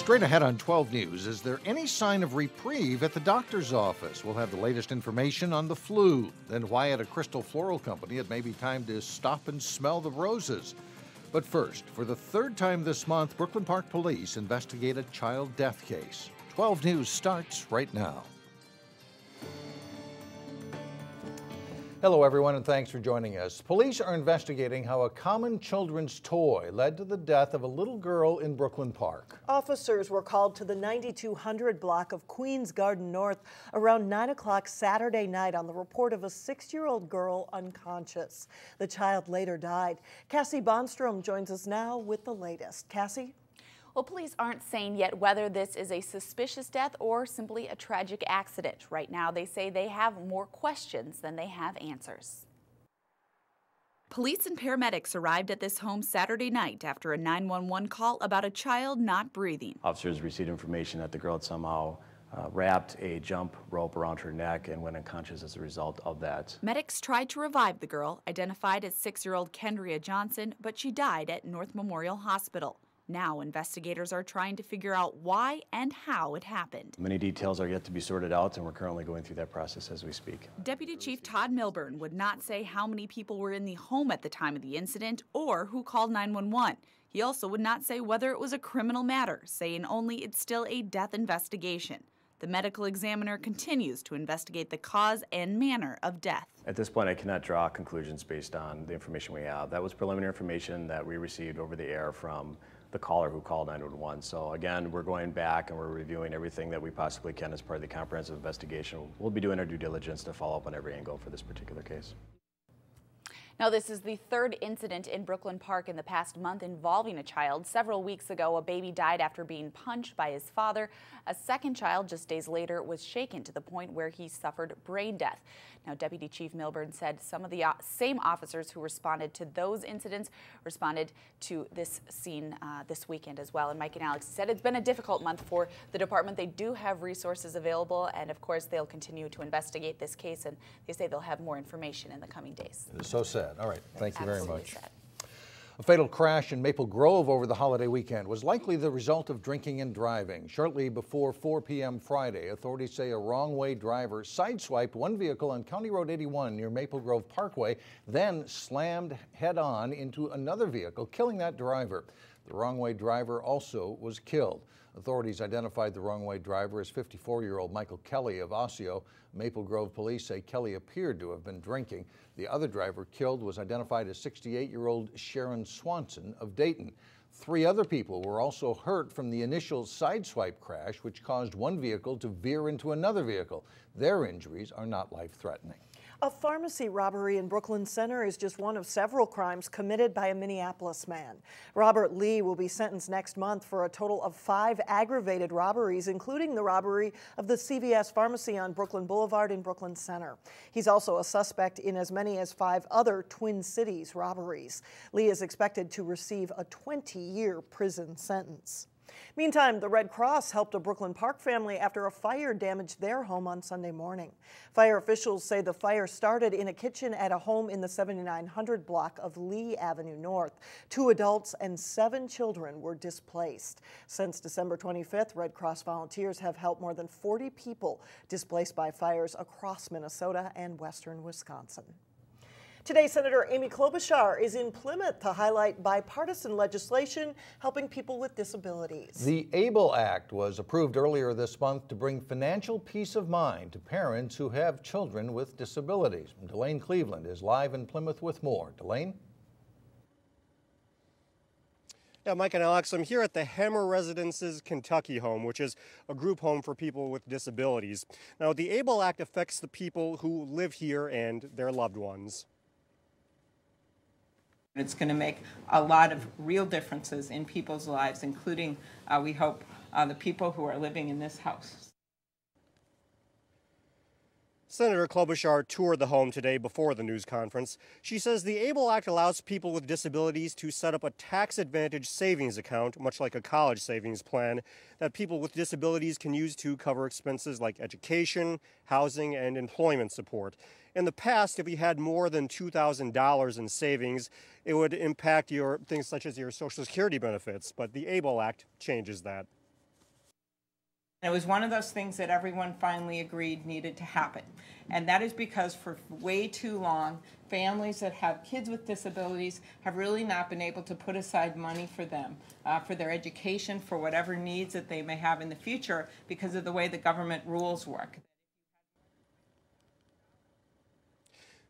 Straight ahead on 12 News, is there any sign of reprieve at the doctor's office? We'll have the latest information on the flu, then why at a Crystal Floral Company it may be time to stop and smell the roses. But first, for the third time this month, Brooklyn Park Police investigate a child death case. 12 News starts right now. Hello, everyone, and thanks for joining us. Police are investigating how a common children's toy led to the death of a little girl in Brooklyn Park. Officers were called to the 9200 block of Queens Garden North around 9 o'clock Saturday night on the report of a 6-year-old girl unconscious. The child later died. Cassie Bonstrom joins us now with the latest. Cassie? Well, police aren't saying yet whether this is a suspicious death or simply a tragic accident. Right now, they say they have more questions than they have answers. Police and paramedics arrived at this home Saturday night after a 911 call about a child not breathing. Officers received information that the girl had somehow wrapped a jump rope around her neck and went unconscious as a result of that. Medics tried to revive the girl, identified as 6-year-old Kendria Johnson, but she died at North Memorial Hospital. Now, investigators are trying to figure out why and how it happened. Many details are yet to be sorted out, and we're currently going through that process as we speak. Deputy Chief Todd Milburn would not say how many people were in the home at the time of the incident or who called 911. He also would not say whether it was a criminal matter, saying only it's still a death investigation. The medical examiner continues to investigate the cause and manner of death. At this point, I cannot draw conclusions based on the information we have. That was preliminary information that we received over the air from the caller who called 911. So again, we're going back and we're reviewing everything that we possibly can as part of the comprehensive investigation. We'll be doing our due diligence to follow up on every angle for this particular case. Now, this is the third incident in Brooklyn Park in the past month involving a child. Several weeks ago, a baby died after being punched by his father. A second child, just days later, was shaken to the point where he suffered brain death. Now, Deputy Chief Milburn said some of the same officers who responded to those incidents responded to this scene this weekend as well. And Mike and Alex said it's been a difficult month for the department. They do have resources available, and of course, they'll continue to investigate this case, and they say they'll have more information in the coming days. It is so sad. All right, thank you very much. Sad. A fatal crash in Maple Grove over the holiday weekend was likely the result of drinking and driving. Shortly before 4 p.m. Friday, authorities say a wrong-way driver sideswiped one vehicle on County Road 81 near Maple Grove Parkway, then slammed head-on into another vehicle, killing that driver. The wrong-way driver also was killed. Authorities identified the wrong-way driver as 54-year-old Michael Kelly of Osseo. Maple Grove police say Kelly appeared to have been drinking. The other driver killed was identified as 68-year-old Sharon Swanson of Dayton. 3 other people were also hurt from the initial sideswipe crash, which caused one vehicle to veer into another vehicle. Their injuries are not life-threatening. A pharmacy robbery in Brooklyn Center is just one of several crimes committed by a Minneapolis man. Robert Lee will be sentenced next month for a total of 5 aggravated robberies, including the robbery of the CVS pharmacy on Brooklyn Boulevard in Brooklyn Center. He's also a suspect in as many as 5 other Twin Cities robberies. Lee is expected to receive a 20-year prison sentence. Meantime, the Red Cross helped a Brooklyn Park family after a fire damaged their home on Sunday morning. Fire officials say the fire started in a kitchen at a home in the 7900 block of Lee Avenue North. 2 adults and 7 children were displaced. Since December 25th, Red Cross volunteers have helped more than 40 people displaced by fires across Minnesota and western Wisconsin. Today, Senator Amy Klobuchar is in Plymouth to highlight bipartisan legislation helping people with disabilities. The ABLE Act was approved earlier this month to bring financial peace of mind to parents who have children with disabilities. Delane Cleveland is live in Plymouth with more. Delane? Yeah, Mike and Alex, I'm here at the Hammer Residences Kentucky home, which is a group home for people with disabilities. Now, the ABLE Act affects the people who live here and their loved ones. It's going to make a lot of real differences in people's lives, including, we hope, the people who are living in this house. Senator Klobuchar toured the home today before the news conference. She says the ABLE Act allows people with disabilities to set up a tax-advantaged savings account, much like a college savings plan, that people with disabilities can use to cover expenses like education, housing, and employment support. In the past, if you had more than $2,000 in savings, it would impact your things such as your Social Security benefits, but the ABLE Act changes that. It was one of those things that everyone finally agreed needed to happen. And that is because for way too long, families that have kids with disabilities have really not been able to put aside money for them, for their education, for whatever needs that they may have in the future because of the way the government rules work.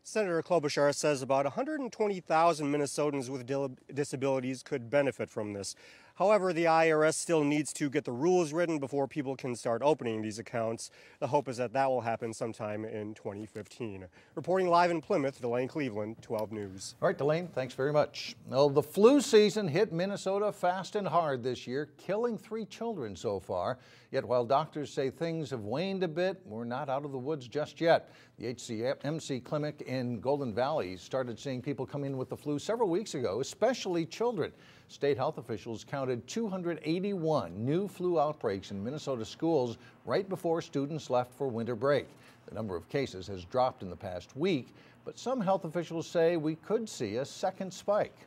Senator Klobuchar says about 120,000 Minnesotans with disabilities could benefit from this. However, the IRS still needs to get the rules written before people can start opening these accounts. The hope is that that will happen sometime in 2015. Reporting live in Plymouth, Delane Cleveland, 12 News. All right, Delane, thanks very much. Well, the flu season hit Minnesota fast and hard this year, killing 3 children so far. Yet while doctors say things have waned a bit, we're not out of the woods just yet. The HCMC clinic in Golden Valley started seeing people come in with the flu several weeks ago, especially children. State health officials counted 281 new flu outbreaks in Minnesota schools right before students left for winter break. The number of cases has dropped in the past week, but some health officials say we could see a second spike.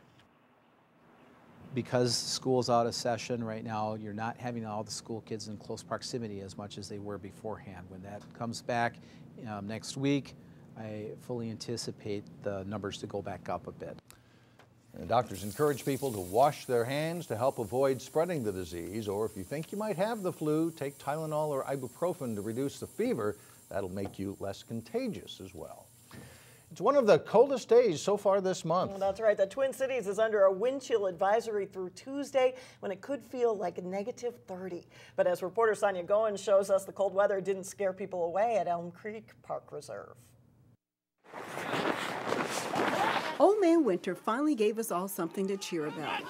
Because school's out of session right now, you're not having all the school kids in close proximity as much as they were beforehand. When that comes back next week, I fully anticipate the numbers to go back up a bit. And doctors encourage people to wash their hands to help avoid spreading the disease, or if you think you might have the flu, take Tylenol or ibuprofen to reduce the fever. That'll make you less contagious as well. It's one of the coldest days so far this month. Well, that's right. The Twin Cities is under a wind chill advisory through Tuesday when it could feel like -30. But as reporter Sonia Goins shows us, the cold weather didn't scare people away at Elm Creek Park Reserve. Old Man Winter finally gave us all something to cheer about.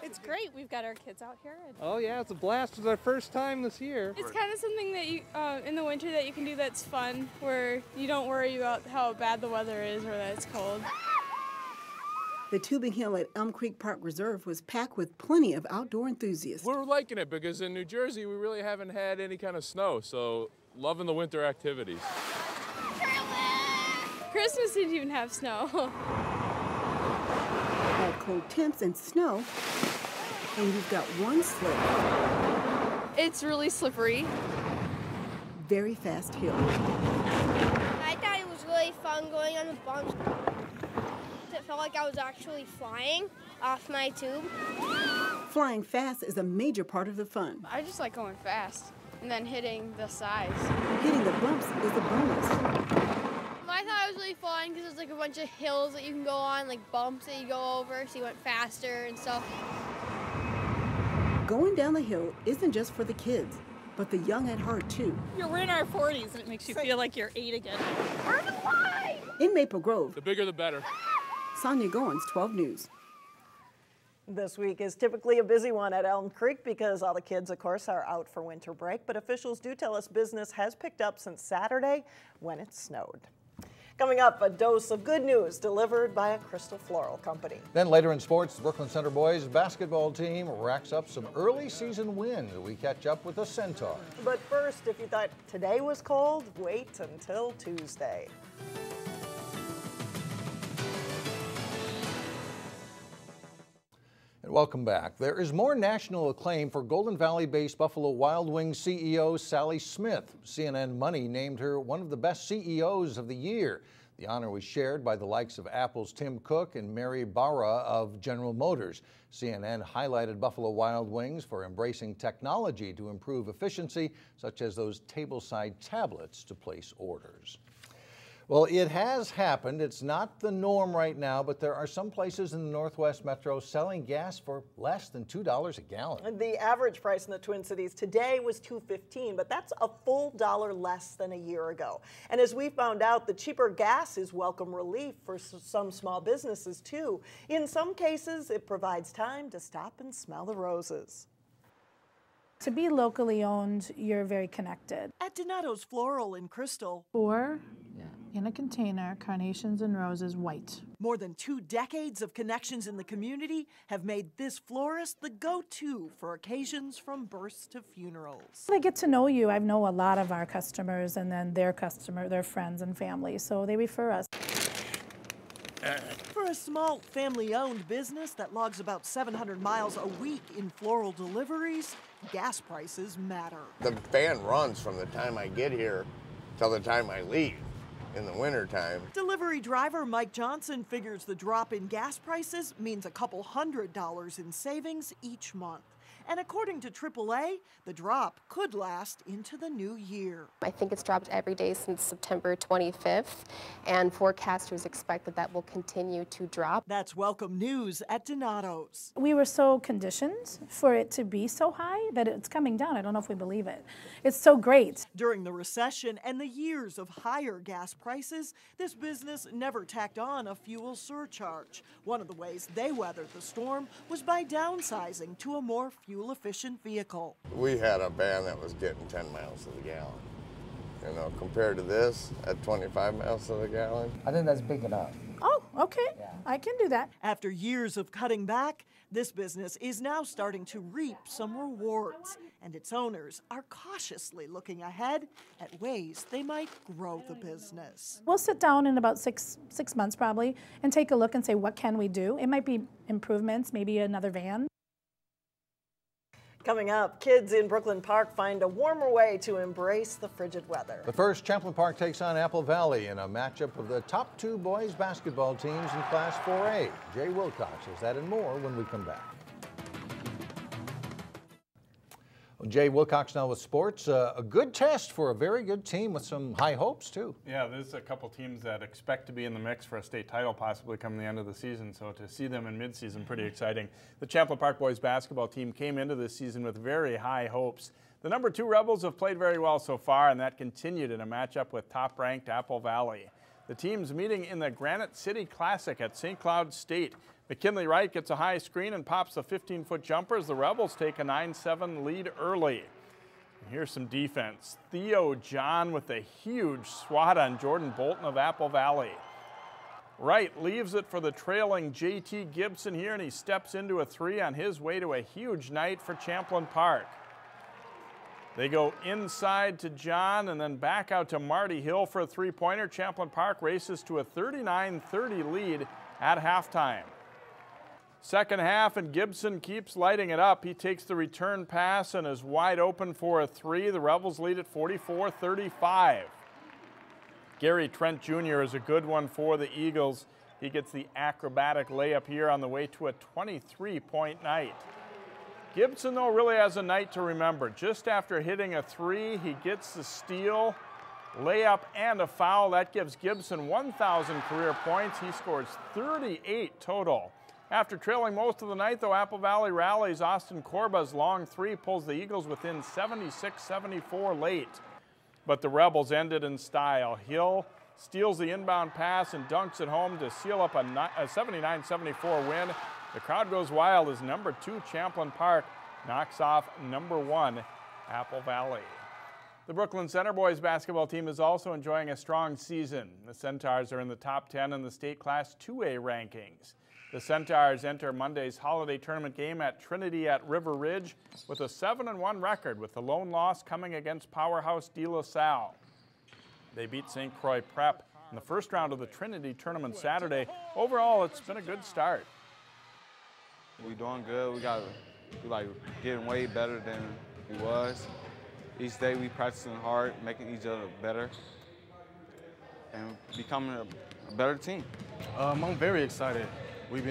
It's great. We've got our kids out here. Oh yeah, it's a blast. It's our first time this year. It's kind of something that you, in the winter that you can do that's fun, where you don't worry about how bad the weather is or that it's cold. The tubing hill at Elm Creek Park Reserve was packed with plenty of outdoor enthusiasts. We're liking it because in New Jersey we really haven't had any kind of snow, so loving the winter activities. Christmas didn't even have snow. Had cold temps and snow, and you've got one slip. It's really slippery. Very fast hill. I thought it was really fun going on the bumps. It felt like I was actually flying off my tube. Flying fast is a major part of the fun. I just like going fast and then hitting the sides. Hitting the bumps is a bonus. I thought it was really fun because there's like a bunch of hills that you can go on, like bumps that you go over, so you went faster and stuff. Going down the hill isn't just for the kids, but the young at heart too. We're in our 40s and it makes you feel like you're 8 again. We're alive! In Maple Grove, The bigger the better. Sonia Goins, 12 News. This week is typically a busy one at Elm Creek because all the kids, of course, are out for winter break. But officials do tell us business has picked up since Saturday when it snowed. Coming up, a dose of good news delivered by a Crystal Floral company. Then later in sports, the Brooklyn Center boys basketball team racks up some early season wins. We catch up with the Centaur. But first, if you thought today was cold, wait until Tuesday. And welcome back. There is more national acclaim for Golden Valley-based Buffalo Wild Wings CEO Sally Smith. CNN Money named her one of the best CEOs of the year. The honor was shared by the likes of Apple's Tim Cook and Mary Barra of General Motors. CNN highlighted Buffalo Wild Wings for embracing technology to improve efficiency, such as those tableside tablets to place orders. Well, it has happened. It's not the norm right now, but there are some places in the Northwest Metro selling gas for less than $2 a gallon. The average price in the Twin Cities today was $2.15, but that's a full $1 less than a year ago. And as we found out, the cheaper gas is welcome relief for some small businesses too. In some cases, it provides time to stop and smell the roses. To be locally owned, you're very connected. At Donato's Floral in Crystal. 4 in a container, carnations and roses, white. More than 2 decades of connections in the community have made this florist the go-to for occasions from births to funerals. They get to know you. I know a lot of our customers and then their friends and family, so they refer us. For a small family-owned business that logs about 700 miles a week in floral deliveries, gas prices matter. The van runs from the time I get here till the time I leave in the wintertime. Delivery driver Mike Johnson figures the drop in gas prices means a couple $100 in savings each month. And according to AAA, the drop could last into the new year. I think it's dropped every day since September 25th, and forecasters expect that will continue to drop. That's welcome news at Donato's. We were so conditioned for it to be so high that it's coming down. I don't know if we believe it. It's so great. During the recession and the years of higher gas prices, this business never tacked on a fuel surcharge. One of the ways they weathered the storm was by downsizing to a more fuel-efficient vehicle. We had a van that was getting 10 miles to the gallon. You know, compared to this at 25 miles to the gallon. I think that's big enough. Oh, okay. Yeah. I can do that. After years of cutting back, this business is now starting to reap some rewards, and its owners are cautiously looking ahead at ways they might grow the business. We'll sit down in about six months probably and take a look and say, what can we do? It might be improvements, maybe another van. Coming up, kids in Brooklyn Park find a warmer way to embrace the frigid weather. But first, Champlin Park takes on Apple Valley in a matchup of the top two boys basketball teams in Class 4A. Jay Wilcox has that and more when we come back. Well, Jay Wilcox now with sports. A good test for a very good team with some high hopes, too. Yeah, there's a couple teams that expect to be in the mix for a state title possibly come the end of the season, so to see them in midseason, pretty exciting. The Champlin Park boys basketball team came into this season with very high hopes. The number 2 Rebels have played very well so far, and that continued in a matchup with top-ranked Apple Valley. The team's meeting in the Granite City Classic at St. Cloud State. McKinley Wright gets a high screen and pops the 15-foot jumper as the Rebels take a 9-7 lead early. Here's some defense. Theo John with a huge swat on Jordan Bolton of Apple Valley. Wright leaves it for the trailing J.T. Gibson here, and he steps into a 3 on his way to a huge night for Champlin Park. They go inside to John and then back out to Marty Hill for a 3-pointer. Champlin Park races to a 39-30 lead at halftime. Second half, and Gibson keeps lighting it up. He takes the return pass and is wide open for a 3. The Rebels lead at 44-35. Gary Trent Jr. is a good one for the Eagles. He gets the acrobatic layup here on the way to a 23-point night. Gibson, though, really has a night to remember. Just after hitting a 3, he gets the steal, layup, and a foul. That gives Gibson 1,000 career points. He scores 38 total. After trailing most of the night, though, Apple Valley rallies. Austin Corba's long 3 pulls the Eagles within 76-74 late. But the Rebels ended in style. Hill steals the inbound pass and dunks it home to seal up a 79-74 win. The crowd goes wild as number 2 Champlin Park knocks off number 1 Apple Valley. The Brooklyn Center boys basketball team is also enjoying a strong season. The Centaurs are in the top 10 in the state Class 2A rankings. The Centaurs enter Monday's holiday tournament game at Trinity at River Ridge with a 7-1 record, with the lone loss coming against powerhouse De La Salle. They beat St. Croix Prep in the first round of the Trinity tournament Saturday. Overall, it's been a good start. We're doing good. We like getting way better than we was. Each day we practicing hard, making each other better, and becoming a better team. I'm very excited. We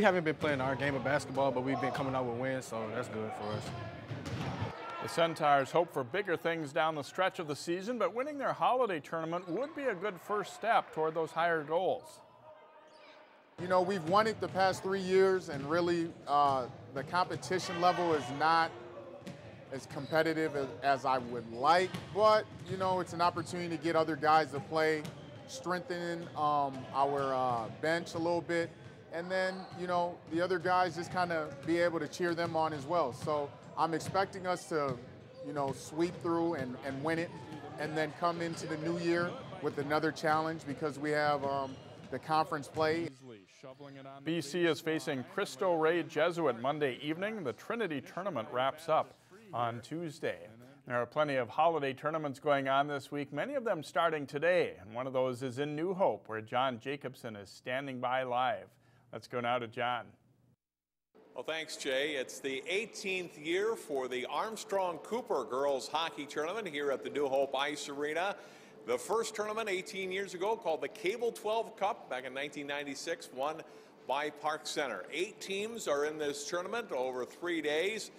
haven't been playing our game of basketball, but we've been coming out with wins, so that's good for us. The Centaurs hope for bigger things down the stretch of the season, but winning their holiday tournament would be a good first step toward those higher goals. You know, we've won it the past 3 years, and really the competition level is not as competitive as I would like, but, you know, it's an opportunity to get other guys to play, strengthen our bench a little bit, and then, you know, the other guys just kind of be able to cheer them on as well. So I'm expecting us to, you know, sweep through and win it, and then come into the new year with another challenge because we have the conference play. BC is facing Cristo Rey Jesuit Monday evening. The Trinity tournament wraps up on Tuesday. There are plenty of holiday tournaments going on this week, many of them starting today, and one of those is in New Hope, where John Jacobson is standing by live. Let's go now to John. Well, thanks, Jay. It's the 18th year for the Armstrong-Cooper girls hockey tournament here at the New Hope Ice Arena. The first tournament 18 years ago, called the Cable 12 Cup back in 1996, won by Park Center. 8 teams are in this tournament over 3 days.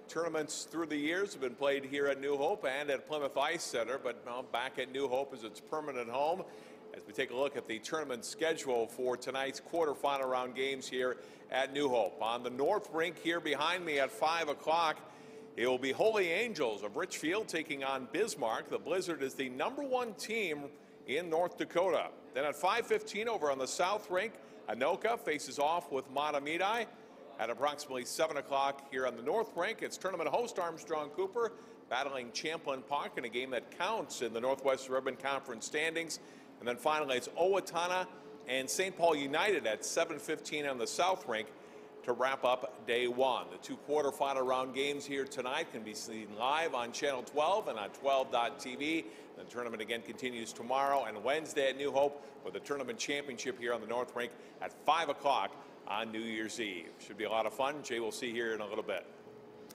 Tournaments through the years have been played here at New Hope and at Plymouth Ice Center, but now back at New Hope as its permanent home. As we take a look at the tournament schedule for tonight's quarterfinal round games here at New Hope. On the north rink here behind me at 5 o'clock, it will be Holy Angels of Richfield taking on Bismarck. The Blizzard is the #1 team in North Dakota. Then at 5:15 over on the south rink, Anoka faces off with Matamidi. At approximately 7 o'clock here on the north rink, it's tournament host Armstrong-Cooper battling Champlin Park in a game that counts in the Northwest Ribbon Conference standings. And then finally, it's Owatonna and St. Paul United at 7:15 on the south rink to wrap up day 1. The 2 quarterfinal round games here tonight can be seen live on Channel 12 and on 12.tv. The tournament again continues tomorrow and Wednesday at New Hope with the tournament championship here on the north rink at 5 o'clock on New Year's Eve. Should be a lot of fun. Jay will see here in a little bit.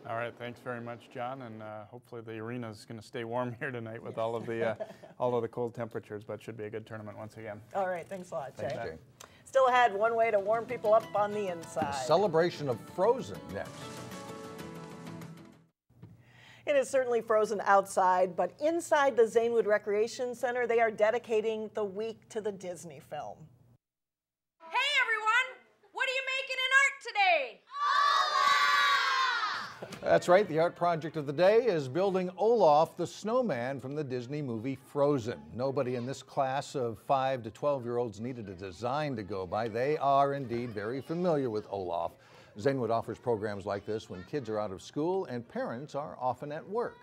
All right, thanks very much, John, and hopefully the arena is going to stay warm here tonight with all of the cold temperatures, but should be a good tournament once again. All right, thanks a lot, Jay. Thanks, Jay. Still ahead, one way to warm people up on the inside. A celebration of Frozen next. It is certainly frozen outside, but inside the Zanewood Recreation Center, they are dedicating the week to the Disney film. Hey everyone, what are you making in art today? That's right, the art project of the day is building Olaf the snowman from the Disney movie Frozen. Nobody in this class of 5 to 12-year-olds needed a design to go by. They are indeed very familiar with Olaf. Zanewood offers programs like this when kids are out of school and parents are often at work.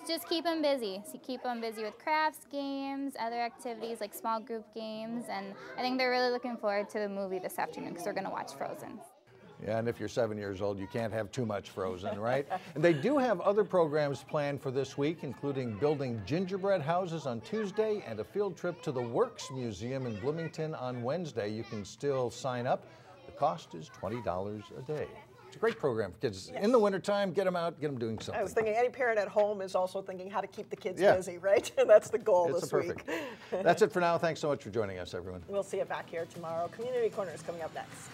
Just keep them busy. So keep them busy with crafts, games, other activities like small group games, and I think they're really looking forward to the movie this afternoon because they're going to watch Frozen. Yeah, and if you're 7 years old, you can't have too much Frozen, right? And they do have other programs planned for this week, including building gingerbread houses on Tuesday and a field trip to the Works Museum in Bloomington on Wednesday. You can still sign up. The cost is $20 a day. It's a great program for kids. Yes. In the wintertime, get them out, get them doing something. I was thinking any parent at home is also thinking how to keep the kids busy, right? That's the goal this week. That's it for now. Thanks so much for joining us, everyone. We'll see you back here tomorrow. Community Corner is coming up next.